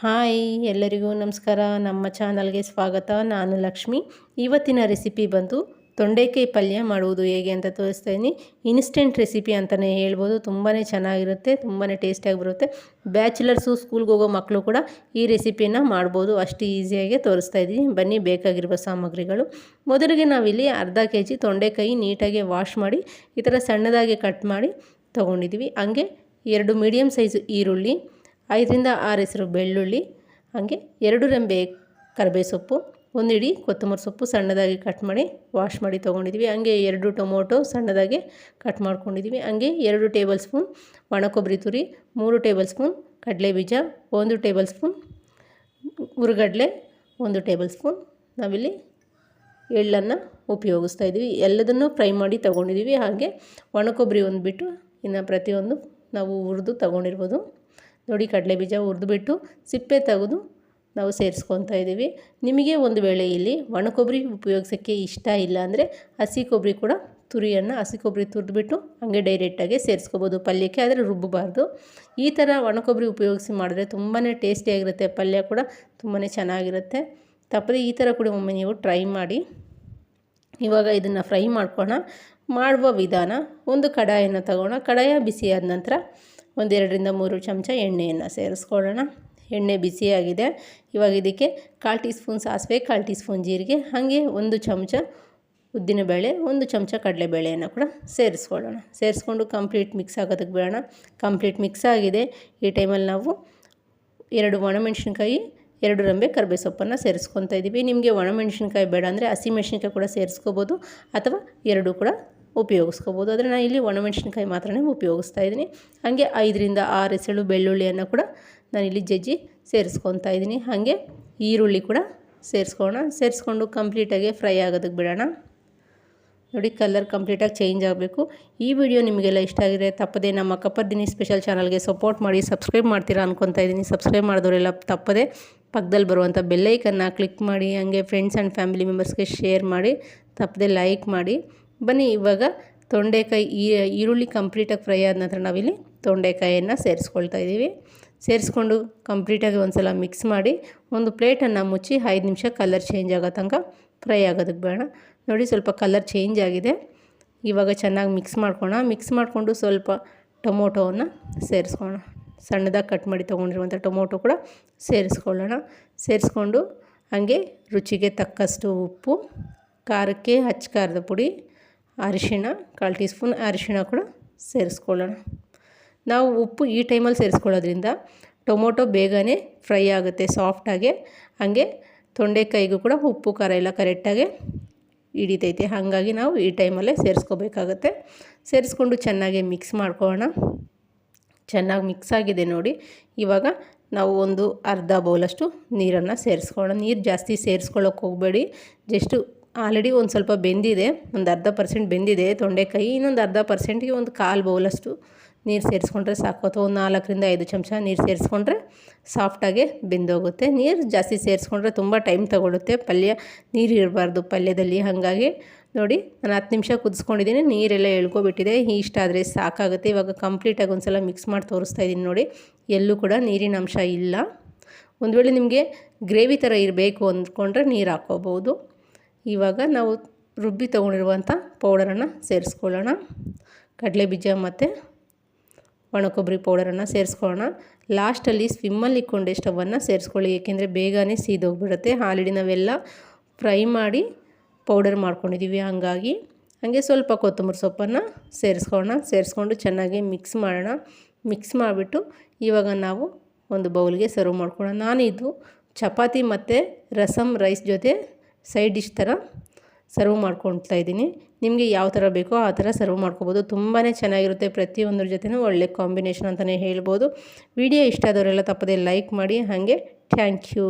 Hi ಎಲ್ಲರಿಗೂ ನಮಸ್ಕಾರ. ನಮ್ಮ ಚಾನಲ್ಗೆ ಸ್ವಾಗತ. ನಾನು ಲಕ್ಷ್ಮಿ. ಇವತ್ತಿನ ರೆಸಿಪಿ ಬಂದು ತೊಂಡೆಕಾಯಿ ಪಲ್ಯ ಮಾಡುವುದು ಹೇಗೆ ಅಂತ ತೋರಿಸ್ತಾ ಇದ್ದೀನಿ. ಇನ್ಸ್ಟೆಂಟ್ ರೆಸಿಪಿ ಅಂತಲೇ ಹೇಳ್ಬೋದು. ತುಂಬಾ ಚೆನ್ನಾಗಿರುತ್ತೆ, ತುಂಬಾ ಟೇಸ್ಟಿಯಾಗಿ ಬರುತ್ತೆ. ಬ್ಯಾಚುಲರ್ಸು, ಸ್ಕೂಲ್ಗೆ ಹೋಗೋ ಮಕ್ಕಳು ಕೂಡ ಈ ರೆಸಿಪಿನ ಮಾಡ್ಬೋದು. ಅಷ್ಟು ಈಸಿಯಾಗಿ ತೋರಿಸ್ತಾ ಇದ್ದೀನಿ. ಬನ್ನಿ, ಬೇಕಾಗಿರುವ ಸಾಮಗ್ರಿಗಳು. ಮೊದಲಿಗೆ ನಾವಿಲ್ಲಿ ಅರ್ಧ kg ತೊಂಡೆಕಾಯಿ ನೀಟಾಗಿ ವಾಶ್ ಮಾಡಿ ಈ ಥರ ಸಣ್ಣದಾಗಿ ಕಟ್ ಮಾಡಿ ತೊಗೊಂಡಿದ್ದೀವಿ. ಹಂಗೆ 2 ಮೀಡಿಯಮ್ ಸೈಜು ಈರುಳ್ಳಿ, 5ರಿಂದ 6 ಹೆಸರು ಬೆಳ್ಳುಳ್ಳಿ, ಹಾಗೆ 2 ರೆಂಬೆ ಕರಿಬೇವು ಸೊಪ್ಪು, 1 ಹಿಡಿ ಕೊತ್ತಂಬರಿ ಸೊಪ್ಪು ಸಣ್ಣದಾಗಿ ಕಟ್ ಮಾಡಿ ವಾಶ್ ಮಾಡಿ ತೊಗೊಂಡಿದ್ದೀವಿ. ಹಾಗೆ 2 ಟೊಮೊಟೊ ಸಣ್ಣದಾಗಿ ಕಟ್ ಮಾಡ್ಕೊಂಡಿದ್ದೀವಿ. ಹಾಗೆ 2 ಟೇಬಲ್ ಸ್ಪೂನ್ ಒಣ ಕೊಬ್ಬರಿ ತುರಿ, 3 ಟೇಬಲ್ ಸ್ಪೂನ್ ಕಡಲೆ ಬೀಜ, 1 ಟೇಬಲ್ ಸ್ಪೂನ್ ಹುರಿಗಡಲೆ, 1 ಟೇಬಲ್ ಸ್ಪೂನ್ ನಾವಿಲ್ಲಿ ಎಳ್ಳನ್ನು ಉಪಯೋಗಿಸ್ತಾ ಇದ್ದೀವಿ. ಎಲ್ಲದನ್ನು ಫ್ರೈ ಮಾಡಿ ತೊಗೊಂಡಿದ್ದೀವಿ. ಹಾಗೆ ಒಣ ಕೊಬ್ಬರಿ ಒಂದು ಬಿಟ್ಟು ಇನ್ನು ಪ್ರತಿಯೊಂದು ನಾವು ಹುರಿದು ತೊಗೊಂಡಿರ್ಬೋದು. ನೋಡಿ, ಕಡಲೆ ಬೀಜ ಹುರಿದುಬಿಟ್ಟು ಸಿಪ್ಪೆ ತೆಗೆದು ನಾವು ಸೇರಿಸ್ಕೊತಾ ಇದ್ದೀವಿ. ನಿಮಗೆ ಒಂದು ವೇಳೆ ಇಲ್ಲಿ ಒಣ ಕೊಬ್ಬರಿ ಉಪಯೋಗಿಸೋಕ್ಕೆ ಇಷ್ಟ ಇಲ್ಲ ಅಂದರೆ ಹಸಿ ಕೊಬ್ಬರಿ ಕೂಡ ಹಸಿ ಕೊಬ್ಬರಿ ತುರಿದ್ಬಿಟ್ಟು ಹಾಗೆ ಡೈರೆಕ್ಟಾಗಿ ಸೇರಿಸ್ಕೋಬೋದು ಪಲ್ಯಕ್ಕೆ, ಆದರೆ ರುಬ್ಬಬಾರ್ದು. ಈ ಥರ ಒಣ ಕೊಬ್ಬರಿ ಉಪಯೋಗಿಸಿ ಮಾಡಿದ್ರೆ ತುಂಬಾ ಟೇಸ್ಟಿಯಾಗಿರುತ್ತೆ. ಪಲ್ಯ ಕೂಡ ತುಂಬಾ ಚೆನ್ನಾಗಿರುತ್ತೆ. ತಪ್ಪದೆ ಈ ಥರ ಕೂಡ ಒಮ್ಮೆ ನೀವು ಟ್ರೈ ಮಾಡಿ. ಇವಾಗ ಇದನ್ನು ಫ್ರೈ ಮಾಡುವ ವಿಧಾನ. ಒಂದು ಕಡಾಯನ್ನು ತಗೋಣ. ಕಡಾಯ ಬಿಸಿಯಾದ ನಂತರ 1 2ರಿಂದ 3 ಚಮಚ ಎಣ್ಣೆಯನ್ನು ಸೇರಿಸ್ಕೊಳ್ಳೋಣ. ಎಣ್ಣೆ ಬಿಸಿಯಾಗಿದೆ. ಇವಾಗ ಇದಕ್ಕೆ 1/4 ಟೀ ಸ್ಪೂನ್ ಸಾಸಿವೆ, 1/4 ಟೀ ಸ್ಪೂನ್ ಜೀರಿಗೆ, ಹಾಗೆ 1 ಚಮಚ ಉದ್ದಿನಬೇಳೆ, 1 ಚಮಚ ಕಡಲೆಬೇಳೆಯನ್ನು ಕೂಡ ಸೇರಿಸ್ಕೊಳ್ಳೋಣ. ಸೇರಿಸ್ಕೊಂಡು ಕಂಪ್ಲೀಟ್ ಮಿಕ್ಸ್ ಆಗೋದಕ್ಕೆ ಬಿಡೋಣ. ಕಂಪ್ಲೀಟ್ ಮಿಕ್ಸ್ ಆಗಿದೆ. ಈ ಟೈಮಲ್ಲಿ ನಾವು 2 ಒಣಮೆಣ್ಸಿನ್ಕಾಯಿ, 2 ರೆಂಬೆ ಕರಿಬೇವು ಸೊಪ್ಪನ್ನು ಸೇರಿಸ್ಕೊತಾ ಇದ್ದೀವಿ. ನಿಮಗೆ ಒಣಮೆಣ್ಸಿನ್ಕಾಯಿ ಬೇಡ ಅಂದರೆ ಹಸಿಮೆಣ್ಸಿನ್ಕಾಯಿ ಕೂಡ ಸೇರಿಸ್ಕೋಬೋದು, ಅಥವಾ 2 ಕೂಡ ಉಪಯೋಗಿಸ್ಕೋಬೋದು. ಆದರೆ ನಾನು ಇಲ್ಲಿ ಒಣಮೆಣ್ಸಿನ್ಕಾಯಿ ಮಾತ್ರನೇ ಉಪಯೋಗಿಸ್ತಾ ಇದ್ದೀನಿ. ಹಾಗೆ 5ರಿಂದ 6 ಎಸಳು ಬೆಳ್ಳುಳ್ಳಿಯನ್ನು ಕೂಡ ನಾನಿಲ್ಲಿ ಜಜ್ಜಿ ಸೇರಿಸ್ಕೊತಾ ಇದ್ದೀನಿ. ಹಾಗೆ ಈರುಳ್ಳಿ ಕೂಡ ಸೇರಿಸ್ಕೊಂಡು ಕಂಪ್ಲೀಟಾಗಿ ಫ್ರೈ ಆಗೋದಕ್ಕೆ ಬಿಡೋಣ. ನೋಡಿ, ಕಲರ್ ಕಂಪ್ಲೀಟಾಗಿ ಚೇಂಜ್ ಆಗಬೇಕು. ಈ ವಿಡಿಯೋ ನಿಮಗೆಲ್ಲ ಇಷ್ಟ ಆಗಿದ್ರೆ ತಪ್ಪದೆ ನಮ್ಮ ಕಪ್ಪರ್ದಿನಿ ಸ್ಪೆಷಲ್ ಚಾನಲ್ಗೆ ಸಪೋರ್ಟ್ ಮಾಡಿ, ಸಬ್ಸ್ಕ್ರೈಬ್ ಮಾಡ್ತೀರಾ ಅನ್ಕೊತಾ ಇದ್ದೀನಿ. ಸಬ್ಸ್ಕ್ರೈಬ್ ಮಾಡಿದವರೆಲ್ಲ ತಪ್ಪದೆ ಪಕ್ಕದಲ್ಲಿ ಬರುವಂಥ ಬೆಲ್ಲೈಕನ್ನು ಕ್ಲಿಕ್ ಮಾಡಿ, ಹಾಗೆ ಫ್ರೆಂಡ್ಸ್ ಆ್ಯಂಡ್ ಫ್ಯಾಮಿಲಿ ಮೆಂಬರ್ಸ್ಗೆ ಶೇರ್ ಮಾಡಿ, ತಪ್ಪದೆ ಲೈಕ್ ಮಾಡಿ. ಬನ್ನಿ, ಇವಾಗ ತೊಂಡೆಕಾಯಿ ಈರುಳ್ಳಿ ಕಂಪ್ಲೀಟಾಗಿ ಫ್ರೈ ಆದ ನಂತರ ನಾವಿಲ್ಲಿ ತೊಂಡೆಕಾಯಿಯನ್ನು ಸೇರಿಸ್ಕೊಳ್ತಾ ಇದ್ದೀವಿ. ಸೇರಿಸ್ಕೊಂಡು ಕಂಪ್ಲೀಟಾಗಿ ಒಂದು ಸಲ ಮಿಕ್ಸ್ ಮಾಡಿ ಒಂದು ಪ್ಲೇಟನ್ನು ಮುಚ್ಚಿ 5 ನಿಮಿಷ ಕಲರ್ ಚೇಂಜ್ ಆಗೋ ತನಕ ಫ್ರೈ ಆಗೋದಕ್ಕೆ ಬೇಡ. ನೋಡಿ, ಸ್ವಲ್ಪ ಕಲರ್ ಚೇಂಜ್ ಆಗಿದೆ. ಇವಾಗ ಚೆನ್ನಾಗಿ ಮಿಕ್ಸ್ ಮಾಡಿಕೊಂಡು ಸ್ವಲ್ಪ ಟೊಮೊಟೊವನ್ನು ಸೇರಿಸ್ಕೊಳ್ಳೋಣ. ಸಣ್ಣದಾಗಿ ಕಟ್ ಮಾಡಿ ತೊಗೊಂಡಿರುವಂಥ ಟೊಮೊಟೊ ಕೂಡ ಸೇರಿಸ್ಕೊಂಡು ಹಾಗೆ ರುಚಿಗೆ ತಕ್ಕಷ್ಟು ಉಪ್ಪು, ಖಾರಕ್ಕೆ ಖಾರದ ಪುಡಿ, ಅರಿಶಿಣ 1/4 ಟೀ ಸ್ಪೂನ್ ಅರಿಶಿಣ ಕೂಡ ಸೇರಿಸ್ಕೊಳ್ಳೋಣ. ನಾವು ಉಪ್ಪು ಈ ಟೈಮಲ್ಲಿ ಸೇರಿಸ್ಕೊಳ್ಳೋದ್ರಿಂದ ಟೊಮೊಟೊ ಬೇಗನೆ ಫ್ರೈ ಆಗುತ್ತೆ ಸಾಫ್ಟಾಗೆ. ಹಾಗೆ ತೊಂಡೆಕಾಯಿಗೂ ಕೂಡ ಉಪ್ಪು ಖಾರ ಎಲ್ಲ ಕರೆಕ್ಟಾಗಿ ಹಿಡಿತೈತೆ. ಹಾಗಾಗಿ ನಾವು ಈ ಟೈಮಲ್ಲೇ ಸೇರಿಸ್ಕೋಬೇಕಾಗತ್ತೆ. ಸೇರಿಸ್ಕೊಂಡು ಚೆನ್ನಾಗಿ ಮಿಕ್ಸ್ ಮಾಡ್ಕೊಳ್ಳೋಣ. ಚೆನ್ನಾಗಿ ಮಿಕ್ಸ್ ಆಗಿದೆ ನೋಡಿ. ಇವಾಗ ನಾವು ಒಂದು ಅರ್ಧ ಬೌಲಷ್ಟು ನೀರನ್ನು ಸೇರಿಸ್ಕೊಳ್ಳೋಣ. ನೀರು ಜಾಸ್ತಿ ಸೇರಿಸ್ಕೊಳ್ಳೋಕೆ ಹೋಗಬೇಡಿ. ಜಸ್ಟು ಆಲ್ರೆಡಿ ಒಂದು ಸ್ವಲ್ಪ ಬೆಂದಿದೆ, ಒಂದು 0.5% ಬೆಂದಿದೆ ತೊಂಡೆಕಾಯಿ. ಇನ್ನೊಂದು 0.5%ಗೆ ಒಂದು 1/4 ಬೌಲಷ್ಟು ನೀರು ಸೇರಿಸ್ಕೊಂಡ್ರೆ ಸಾಕು, ಅಥವಾ ಒಂದು 4ರಿಂದ 5 ಚಮಚ ನೀರು ಸೇರಿಸ್ಕೊಂಡ್ರೆ ಸಾಫ್ಟಾಗಿ ಬೆಂದೋಗುತ್ತೆ. ನೀರು ಜಾಸ್ತಿ ಸೇರಿಸ್ಕೊಂಡ್ರೆ ತುಂಬ ಟೈಮ್ ತಗೊಳುತ್ತೆ. ಪಲ್ಯ ನೀರು ಇರಬಾರ್ದು ಪಲ್ಯದಲ್ಲಿ. ಹಾಗಾಗಿ ನೋಡಿ, ನಾನು 10 ನಿಮಿಷ ಕುದಿಸ್ಕೊಂಡಿದ್ದೀನಿ. ನೀರೆಲ್ಲ ಎಳ್ಕೊಬಿಟ್ಟಿದೆ. ಇಷ್ಟ ಆದರೆ ಸಾಕಾಗುತ್ತೆ. ಇವಾಗ ಕಂಪ್ಲೀಟಾಗಿ ಒಂದು ಸಲ ಮಿಕ್ಸ್ ಮಾಡಿ ತೋರಿಸ್ತಾ ಇದ್ದೀನಿ ನೋಡಿ. ಎಲ್ಲೂ ಕೂಡ ನೀರಿನ ಅಂಶ ಇಲ್ಲ. ಒಂದು ವೇಳೆ ನಿಮಗೆ ಗ್ರೇವಿ ಥರ ಇರಬೇಕು ಅಂದ್ಕೊಂಡ್ರೆ ನೀರು ಹಾಕ್ಕೋಬೋದು. ಇವಾಗ ನಾವು ರುಬ್ಬಿ ತೊಗೊಂಡಿರುವಂಥ ಪೌಡರನ್ನು ಸೇರಿಸ್ಕೊಳ್ಳೋಣ. ಕಡಲೆ ಬೀಜ ಮತ್ತು ಒಣ ಕೊಬ್ಬರಿ ಪೌಡರನ್ನು ಸೇರಿಸ್ಕೊಳ್ಳೋಣ. ಲಾಸ್ಟಲ್ಲಿ ಸ್ವಿಮ್ಮಲ್ಲಿ ಇಟ್ಕೊಂಡೆ ಸ್ಟವನ್ನು ಸೇರಿಸ್ಕೊಳ್ಳಿ, ಏಕೆಂದರೆ ಬೇಗನೆ ಸೀದೋಗ್ಬಿಡುತ್ತೆ. ಆಲ್ರೆಡಿ ನಾವೆಲ್ಲ ಫ್ರೈ ಮಾಡಿ ಪೌಡರ್ ಮಾಡ್ಕೊಂಡಿದ್ದೀವಿ. ಹಾಗೆ ಸ್ವಲ್ಪ ಕೊತ್ತಂಬರಿ ಸೊಪ್ಪನ್ನು ಸೇರಿಸ್ಕೊಂಡು ಚೆನ್ನಾಗಿ ಮಿಕ್ಸ್ ಮಾಡೋಣ. ಮಿಕ್ಸ್ ಮಾಡಿಬಿಟ್ಟು ಇವಾಗ ನಾವು ಒಂದು ಬೌಲ್ಗೆ ಸರ್ವ್ ಮಾಡ್ಕೊಳ್ಳೋಣ. ನಾನಿದು ಚಪಾತಿ ಮತ್ತು ರೈಸ್ ಜೊತೆ ಸೈಡ್ ಡಿಶ್ ಥರ ಸರ್ವ್ ಮಾಡ್ಕೊಳ್ತಾ ಇದ್ದೀನಿ. ನಿಮಗೆ ಯಾವ ಥರ ಬೇಕೋ ಆ ಥರ ಸರ್ವ್ ಮಾಡ್ಕೋಬೋದು. ತುಂಬಾ ಚೆನ್ನಾಗಿರುತ್ತೆ. ಪ್ರತಿಯೊಂದರ ಜೊತೆನೂ ಒಳ್ಳೆ ಕಾಂಬಿನೇಷನ್ ಅಂತಲೇ ಹೇಳ್ಬೋದು. ವಿಡಿಯೋ ಇಷ್ಟ ಆದವರೆಲ್ಲ ತಪ್ಪದೆ ಲೈಕ್ ಮಾಡಿ. ಹಾಗೆ ಥ್ಯಾಂಕ್ ಯು.